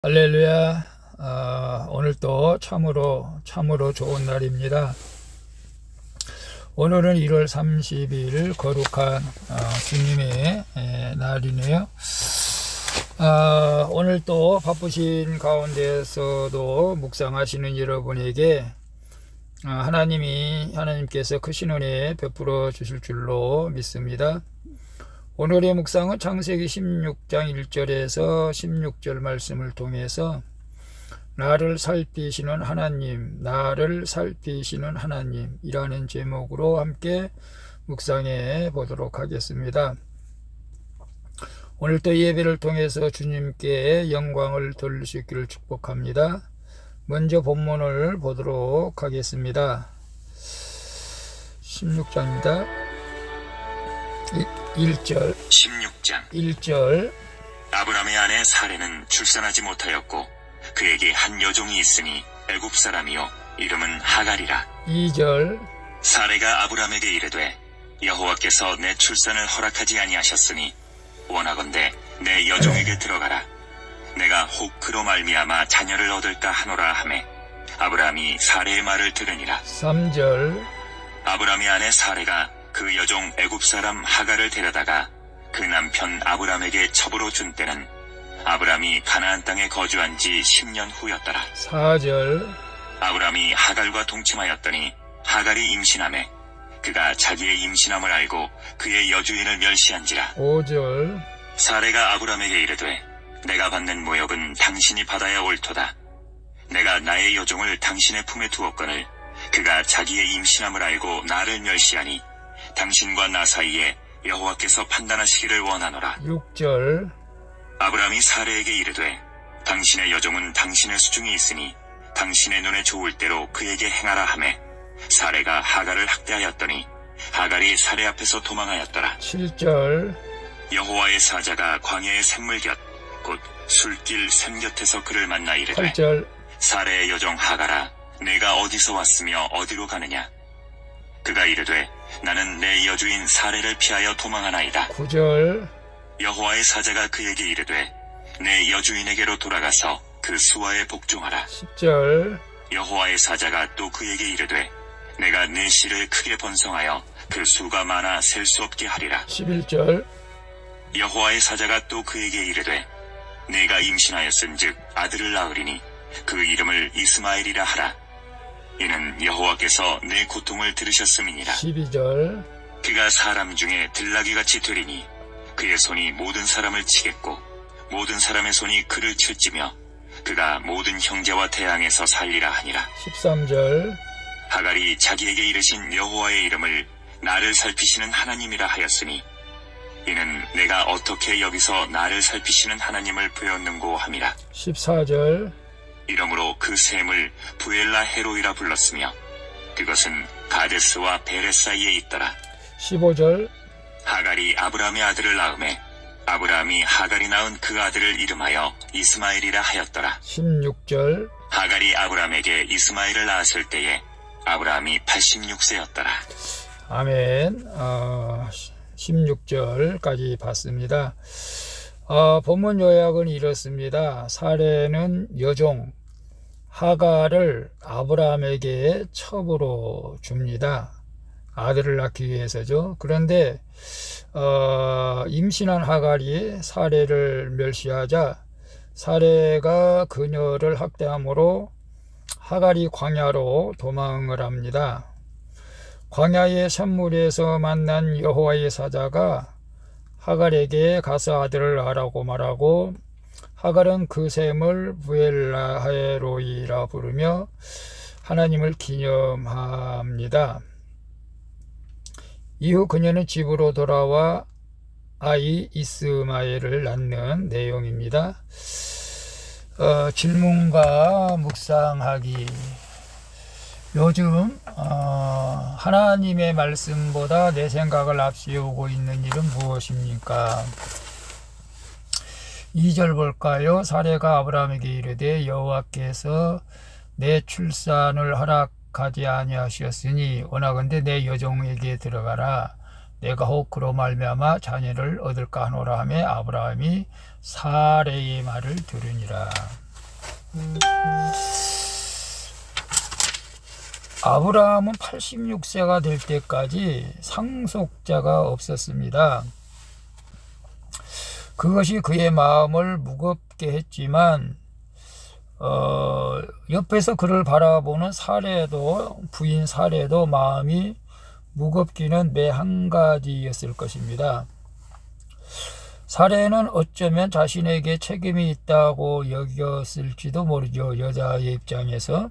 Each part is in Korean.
할렐루야. 오늘 또 참으로 좋은 날입니다. 오늘은 1월 30일 거룩한 주님의 날이네요. 오늘 또 바쁘신 가운데서도 묵상하시는 여러분에게 하나님께서 크신 은혜 베풀어 주실 줄로 믿습니다. 오늘의 묵상은 창세기 16장 1절에서 16절 말씀을 통해서 나를 살피시는 하나님이라는 제목으로 함께 묵상해 보도록 하겠습니다. 오늘 또 예배를 통해서 주님께 영광을 돌릴 수 있기를 축복합니다. 먼저 본문을 보도록 하겠습니다. 16장입니다. 1절 16장 1절 아브라함의 아내 사레는 출산하지 못하였고 그에게 한 여종이 있으니 애굽 사람이요 이름은 하갈이라. 2절 사레가 아브라함에게 이르되 여호와께서 내 출산을 허락하지 아니하셨으니 원하건대 내 여종에게 들어가라. 내가 혹 그로 말미암아 자녀를 얻을까 하노라 하매 아브라함이 사레의 말을 들으니라. 3절 아브라함의 아내 사레가 그 여종 애굽 사람 하갈을 데려다가 그 남편 아브라함에게 첩으로 준 때는 아브라함이 가나안 땅에 거주한 지 10년 후였더라. 4절 아브라함이 하갈과 동침하였더니 하갈이 임신하매 그가 자기의 임신함을 알고 그의 여주인을 멸시한지라. 5절 사레가 아브라함에게 이르되 내가 받는 모욕은 당신이 받아야 옳도다. 내가 나의 여종을 당신의 품에 두었거늘 그가 자기의 임신함을 알고 나를 멸시하니 당신과 나 사이에 여호와께서 판단하시기를 원하노라. 6절 아브라함이 사레에게 이르되 당신의 여종은 당신의 수중에 있으니 당신의 눈에 좋을 대로 그에게 행하라 하매 사레가 하갈을 학대하였더니 하갈이 사레 앞에서 도망하였더라. 7절 여호와의 사자가 광야의 샘물 곁 곧 술길 샘 곁에서 그를 만나 이르되 8절 사레의 여종 하갈아 내가 어디서 왔으며 어디로 가느냐. 그가 이르되 나는 내 여주인 사레를 피하여 도망하나이다. 9절 여호와의 사자가 그에게 이르되 내 여주인에게로 돌아가서 그 수하에 복종하라. 10절 여호와의 사자가 또 그에게 이르되 내가 내 씨를 크게 번성하여 그 수가 많아 셀 수 없게 하리라. 11절 여호와의 사자가 또 그에게 이르되 내가 임신하였은즉 아들을 낳으리니 그 이름을 이스마엘이라 하라. 이는 여호와께서 내 고통을 들으셨음이니라. 12절 그가 사람 중에 들나귀같이 되리니 그의 손이 모든 사람을 치겠고 모든 사람의 손이 그를 칠지며 그가 모든 형제와 대항에서 살리라 하니라. 13절 하갈이 자기에게 이르신 여호와의 이름을 나를 살피시는 하나님이라 하였으니 이는 내가 어떻게 여기서 나를 살피시는 하나님을 배웠는고 함이라. 14절 이러므로 그 샘을 부엘라 헤로이라 불렀으며 그것은 가데스와 베레 사이에 있더라. 15절 하갈이 아브라함의 아들을 낳음에 아브라함이 하갈이 낳은 그 아들을 이름하여 이스마엘이라 하였더라. 16절 하갈이 아브라함에게 이스마엘을 낳았을 때에 아브라함이 86세였더라. 아멘. 16절까지 봤습니다. 본문 요약은 이렇습니다. 사레는 여종 하갈을 아브라함에게 첩으로 줍니다. 아들을 낳기 위해서죠. 그런데 임신한 하갈이 사레를 멸시하자 사레가 그녀를 학대함으로 하갈이 광야로 도망을 합니다. 광야의 샘물에서 만난 여호와의 사자가 하갈에게 가서 아들을 낳으라고 말하고 하갈은 그 샘을 부엘라헤로이라 부르며 하나님을 기념합니다. 이후 그녀는 집으로 돌아와 아이 이스마엘을 낳는 내용입니다. 질문과 묵상하기. 요즘 하나님의 말씀보다 내 생각을 앞세우고 있는 일은 무엇입니까? 2절 볼까요? 사레가 아브라함에게 이르되 여호와께서 내 출산을 허락하지 아니하셨으니 원하건대 내 여종에게 들어가라. 내가 혹 그로 말미암아 자녀를 얻을까 하노라 하며 아브라함이 사레의 말을 들으니라. 아브라함은 86세가 될 때까지 상속자가 없었습니다. 그것이 그의 마음을 무겁게 했지만 옆에서 그를 바라보는 사례도, 부인 사례도 마음이 무겁기는 매 한 가지였을 것입니다. 사례는 어쩌면 자신에게 책임이 있다고 여겼을지도 모르죠. 여자의 입장에서.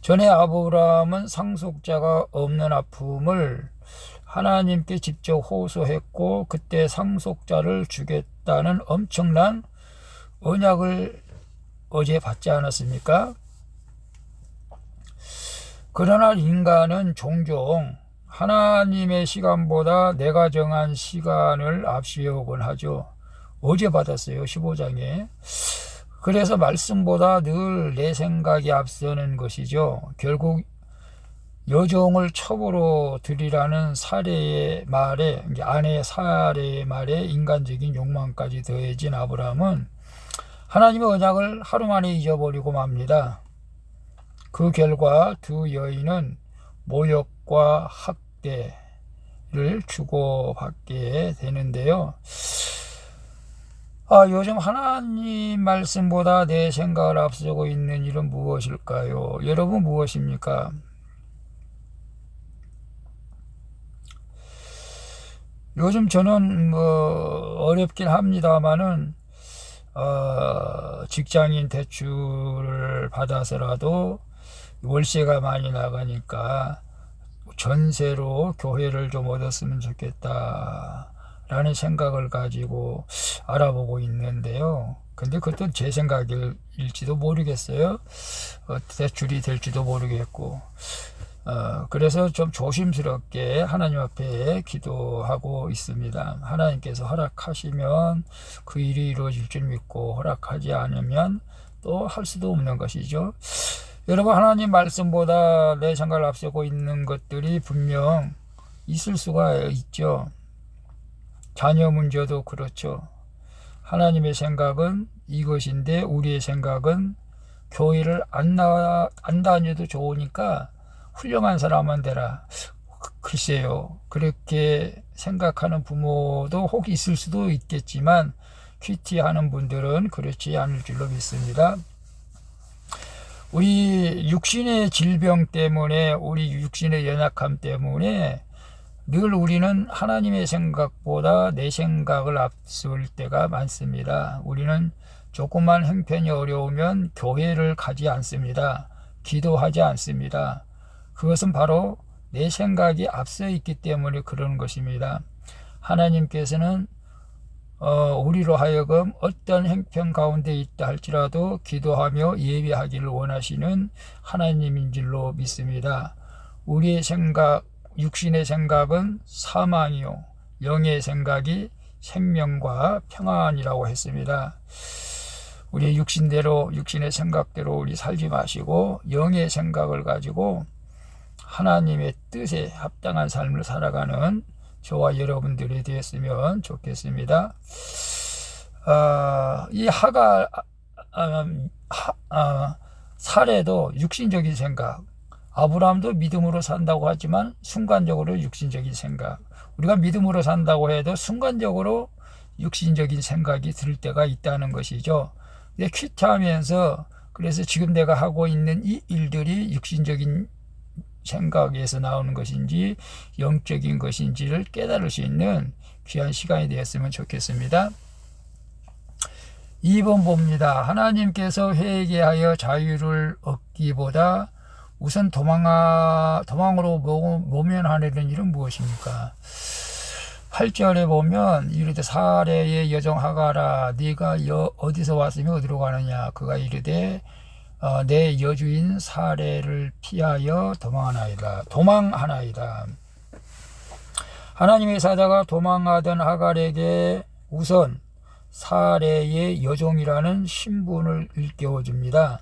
전에 아브라함은 상속자가 없는 아픔을 하나님께 직접 호소했고, 그때 상속자를 주겠다는 엄청난 언약을 어제 받지 않았습니까? 그러나 인간은 종종 하나님의 시간보다 내가 정한 시간을 앞세우곤 하죠. 어제 받았어요, 15장에. 그래서 말씀보다 늘 내 생각이 앞서는 것이죠. 결국 여종을 첩으로 들이라는 사례의 말에, 아내의 사례의 말에 인간적인 욕망까지 더해진 아브라함은 하나님의 언약을 하루 만에 잊어버리고 맙니다. 그 결과 두 여인은 모욕과 학대를 주고받게 되는데요. 요즘 하나님 말씀보다 내 생각을 앞서고 있는 일은 무엇일까요? 여러분 무엇입니까? 요즘 저는 어렵긴 합니다만은 직장인 대출을 받아서라도 월세가 많이 나가니까 전세로 교회를 좀 얻었으면 좋겠다 라는 생각을 가지고 알아보고 있는데요. 근데 그것도 제 생각일지도 모르겠어요. 대출이 될지도 모르겠고. 그래서 좀 조심스럽게 하나님 앞에 기도하고 있습니다. 하나님께서 허락하시면 그 일이 이루어질 줄 믿고, 허락하지 않으면 또 할 수도 없는 것이죠. 여러분, 하나님 말씀보다 내 생각을 앞세우고 있는 것들이 분명 있을 수가 있죠. 자녀 문제도 그렇죠. 하나님의 생각은 이것인데 우리의 생각은 교회를 안 다녀도 좋으니까 훌륭한 사람만 되라. 글쎄요, 그렇게 생각하는 부모도 혹 있을 수도 있겠지만 큐티하는 분들은 그렇지 않을 줄로 믿습니다. 우리 육신의 질병 때문에, 우리 육신의 연약함 때문에 늘 우리는 하나님의 생각보다 내 생각을 앞설 때가 많습니다. 우리는 조금만 형편이 어려우면 교회를 가지 않습니다. 기도하지 않습니다. 그것은 바로 내 생각이 앞서 있기 때문에 그러는 것입니다. 하나님께서는 우리로 하여금 어떤 형편 가운데 있다 할지라도 기도하며 예배하기를 원하시는 하나님인 줄로 믿습니다. 우리의 생각, 육신의 생각은 사망이요 영의 생각이 생명과 평안이라고 했습니다. 우리의 육신대로, 육신의 생각대로 우리 살지 마시고 영의 생각을 가지고 하나님의 뜻에 합당한 삶을 살아가는 저와 여러분들이 되었으면 좋겠습니다. 이 사례도 육신적인 생각, 아브라함도 믿음으로 산다고 하지만 순간적으로 육신적인 생각, 우리가 믿음으로 산다고 해도 순간적으로 육신적인 생각이 들 때가 있다는 것이죠. 근데 큐트하면서, 그래서 지금 내가 하고 있는 이 일들이 육신적인 생각에서 나오는 것인지 영적인 것인지를 깨달을 수 있는 귀한 시간이 되었으면 좋겠습니다. 2번 봅니다. 하나님께서 회개하여 자유를 얻기보다 우선 도망으로 모면하려는 일은 무엇입니까? 8절에 보면 이르되 사례의 여종 하가라, 네가 어디서 왔으며 어디로 가느냐. 그가 이르되 내 여주인 사례를 피하여 도망하나이다. 하나님의 사자가 도망하던 하갈에게 우선 사례의 여종이라는 신분을 일깨워줍니다.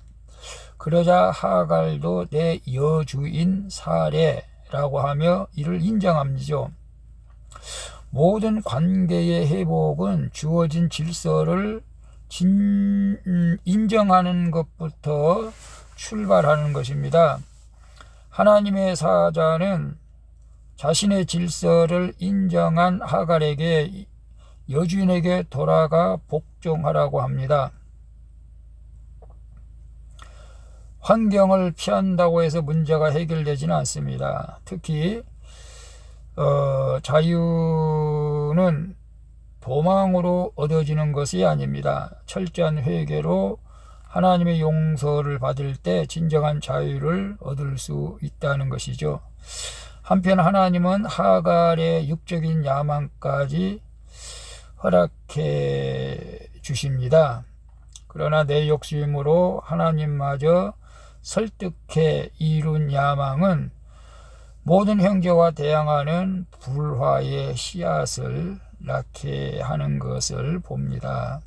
그러자 하갈도 내 여주인 사례라고 하며 이를 인정합니다. 모든 관계의 회복은 주어진 질서를 인정하는 것부터 출발하는 것입니다. 하나님의 사자는 자신의 질서를 인정한 하갈에게 여주인에게 돌아가 복종하라고 합니다. 환경을 피한다고 해서 문제가 해결되지는 않습니다. 특히 자유는 도망으로 얻어지는 것이 아닙니다. 철저한 회개로 하나님의 용서를 받을 때 진정한 자유를 얻을 수 있다는 것이죠. 한편 하나님은 하갈의 육적인 야망까지 허락해 주십니다. 그러나 내 욕심으로 하나님마저 설득해 이룬 야망은 모든 형제와 대항하는 불화의 씨앗을 낳게 하는 것을 봅니다.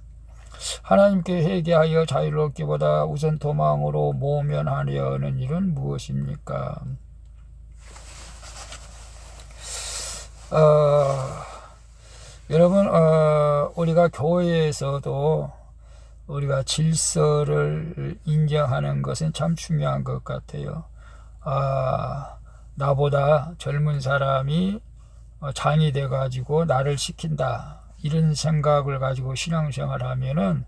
하나님께 회개하여 자유를 얻기보다 우선 도망으로 모면하려는 일은 무엇입니까? 여러분, 우리가 교회에서도 우리가 질서를 인정하는 것은 참 중요한 것 같아요. 나보다 젊은 사람이 장이 돼가지고 나를 시킨다, 이런 생각을 가지고 신앙생활을 하면은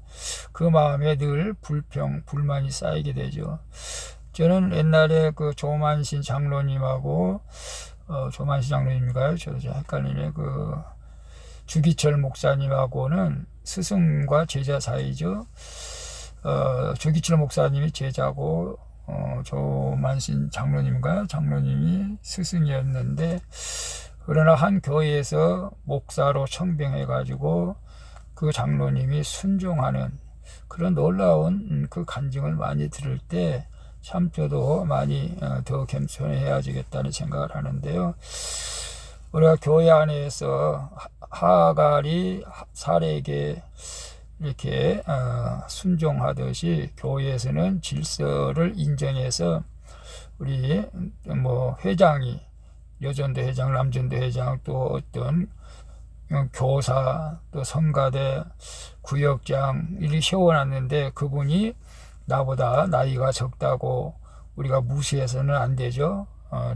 그 마음에 늘 불만이 쌓이게 되죠. 저는 옛날에 그 조만신 장로님하고 조만신 장로님인가요? 저 헷갈리네. 그 주기철 목사님하고는 스승과 제자 사이죠. 주기철 목사님이 제자고 조만신 장로님인가요? 장로님이 스승이었는데, 그러나 한 교회에서 목사로 청빙해가지고 그 장로님이 순종하는 그런 놀라운 그 간증을 많이 들을 때 참 저도 많이 더 겸손해야지겠다는 생각을 하는데요. 우리가 교회 안에서 하갈이 살에게 이렇게 순종하듯이 교회에서는 질서를 인정해서 우리 회장이, 여전도 회장, 남전도 회장, 또 어떤 교사, 또 성가대, 구역장 이렇게 세워놨는데 그분이 나보다 나이가 적다고 우리가 무시해서는 안 되죠.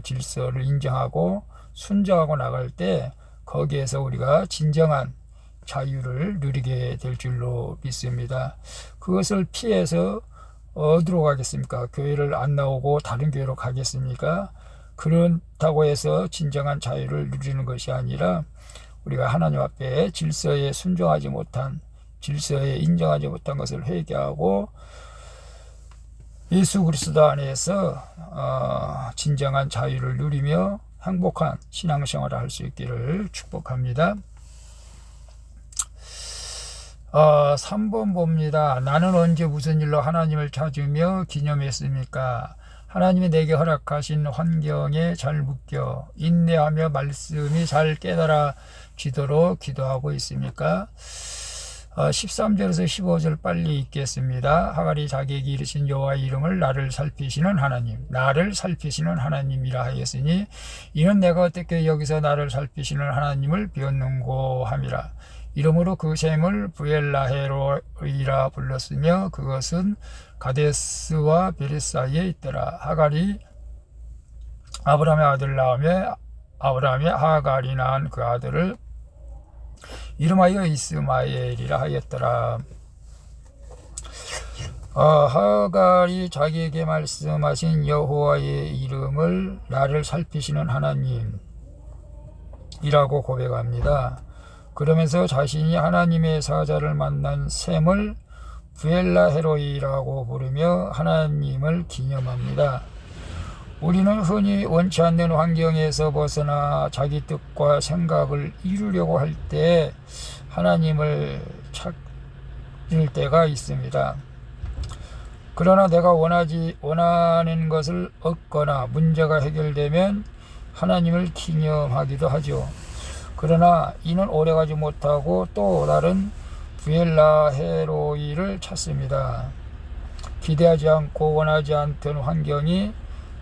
질서를 인정하고 순종하고 나갈 때 거기에서 우리가 진정한 자유를 누리게 될 줄로 믿습니다. 그것을 피해서 어디로 가겠습니까? 교회를 안 나오고 다른 교회로 가겠습니까? 그렇다고 해서 진정한 자유를 누리는 것이 아니라 우리가 하나님 앞에 질서에 순종하지 못한, 질서에 인정하지 못한 것을 회개하고 예수 그리스도 안에서 진정한 자유를 누리며 행복한 신앙생활을 할 수 있기를 축복합니다. 3번 봅니다. 나는 언제 무슨 일로 하나님을 찾으며 기념했습니까? 하나님이 내게 허락하신 환경에 잘 묶여 인내하며 말씀이 잘 깨달아지도록 기도하고 있습니까? 13절에서 15절 빨리 읽겠습니다. 하갈이 자기에게 이르신 여호와의 이름을 나를 살피시는 하나님이라 하였으니 이는 내가 어떻게 여기서 나를 살피시는 하나님을 비웠는고 함이라. 이러므로 그 셈을 부엘라헤로이라 불렀으며 그것은 가데스와 베레 사이에 있더라. 하갈이 아브라함의 아들 낳으며 아브라함이 하갈이 낳은 그 아들을 이름하여 이스마엘이라 하였더라. 하갈이 자기에게 말씀하신 여호와의 이름을 나를 살피시는 하나님이라고 고백합니다. 그러면서 자신이 하나님의 사자를 만난 셈을 부엘라헤로이라고 부르며 하나님을 기념합니다. 우리는 흔히 원치 않는 환경에서 벗어나 자기 뜻과 생각을 이루려고 할 때 하나님을 찾을 때가 있습니다. 그러나 내가 원하는 것을 얻거나 문제가 해결되면 하나님을 기념하기도 하죠. 그러나 이는 오래가지 못하고 또 다른 부엘라헤로이를 찾습니다. 기대하지 않고 원하지 않던 환경이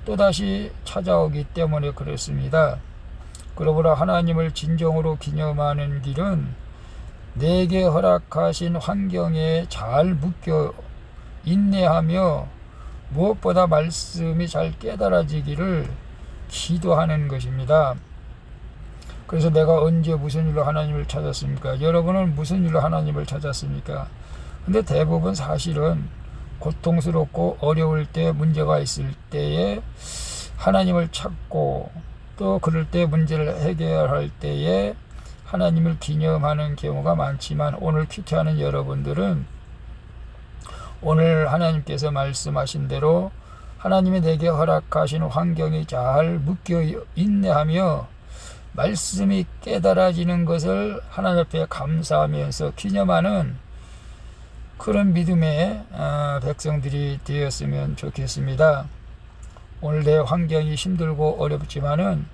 또다시 찾아오기 때문에 그렇습니다. 그러므로 하나님을 진정으로 기념하는 길은 내게 허락하신 환경에 잘 묶여 인내하며 무엇보다 말씀이 잘 깨달아지기를 기도하는 것입니다. 그래서 내가 언제 무슨 일로 하나님을 찾았습니까? 여러분은 무슨 일로 하나님을 찾았습니까? 근데 대부분 사실은 고통스럽고 어려울 때, 문제가 있을 때에 하나님을 찾고, 또 그럴 때 문제를 해결할 때에 하나님을 기념하는 경우가 많지만, 오늘 큐티하는 여러분들은 오늘 하나님께서 말씀하신 대로 하나님이 내게 허락하신 환경이 잘 묶여 인내하며 말씀이 깨달아지는 것을 하나님 앞에 감사하면서 기념하는 그런 믿음의 백성들이 되었으면 좋겠습니다. 오늘 내 환경이 힘들고 어렵지만은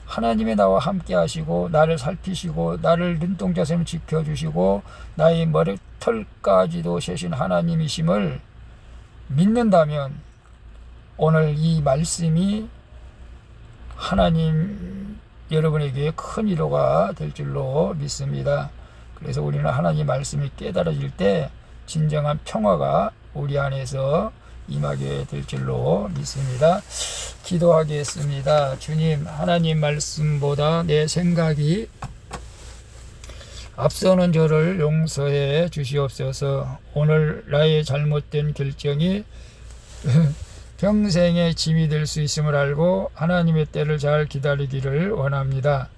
하나님이 나와 함께 하시고 나를 살피시고 나를 눈동자처럼 지켜주시고 나의 머리털까지도 세신 하나님이심을 믿는다면 오늘 이 말씀이 하나님 여러분에게 큰 위로가 될 줄로 믿습니다. 그래서 우리는 하나님 말씀이 깨달아질 때 진정한 평화가 우리 안에서 임하게 될 줄로 믿습니다. 기도하겠습니다. 주님, 하나님 말씀보다 내 생각이 앞서는 저를 용서해 주시옵소서. 오늘 나의 잘못된 결정이 평생의 짐이 될 수 있음을 알고 하나님의 때를 잘 기다리기를 원합니다.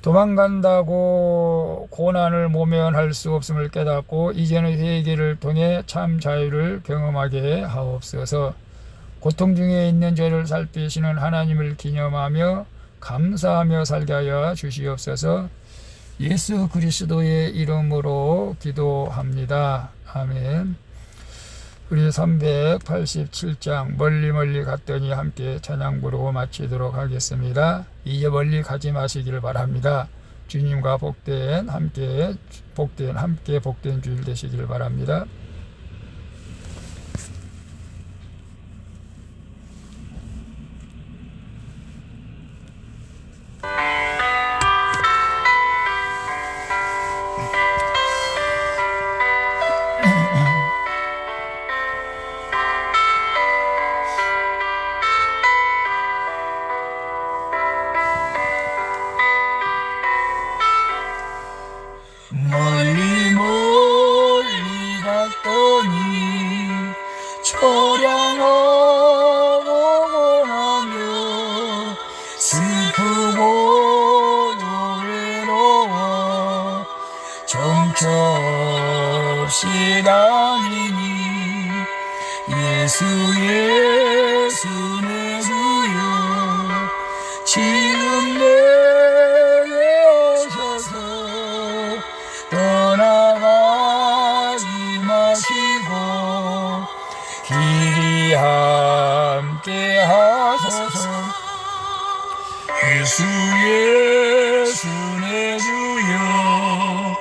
도망간다고 고난을 모면할 수 없음을 깨닫고 이제는 회개를 통해 참 자유를 경험하게 하옵소서. 고통 중에 있는 저를 살피시는 하나님을 기념하며 감사하며 살게 하여 주시옵소서. 예수 그리스도의 이름으로 기도합니다. 아멘. 우리 387장 멀리 함께 찬양 부르고 마치도록 하겠습니다. 이제 멀리 가지 마시기를 바랍니다. 주님과 복된 주일 되시기를 바랍니다. 멀리 갔더니 초량하고 나며 슬프고 외로워 정처 없이 다니니 예수 내 주여 지금 내게 오셔서 떠나가지 마시고 길이 함께 하소서. 예수 내 주여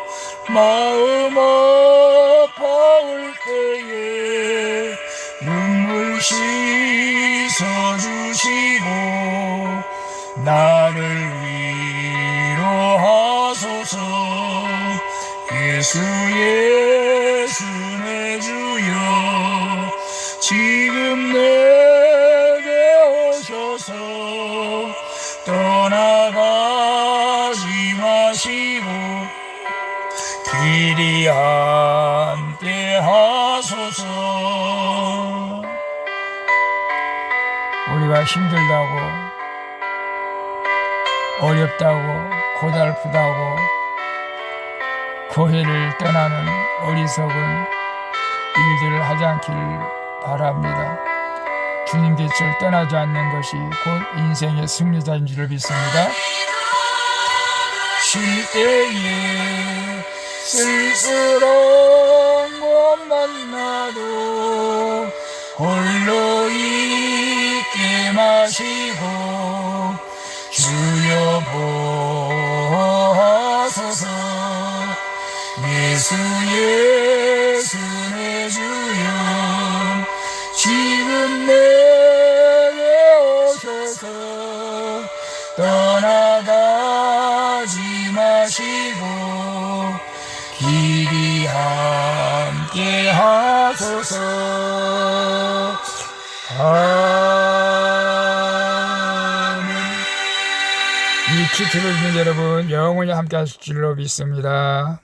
마음 아파올 때에 눈물 씻어주시고 나를 위로하소서. 예수 내 주여 지금 내게 오셔서 떠나가지 마시고 길이 함께 하소서. 우리가 힘들다고 어렵다고 고달프다고 교회를 떠나는 어리석은 일들을 하지 않기를 바랍니다. 주님께서 떠나지 않는 것이 곧 인생의 승리자인 줄을 믿습니다. 쉴 때에 쓸쓸한 것 만나도 홀로 있게 마시고 주여 보호하소서. 예수 내 주여 지금 내게 오셔서 떠나가지 마시고 길이 함께 하소서. 아멘. 이 키트를 듣는 여러분 영원히 함께 하실 줄로 믿습니다.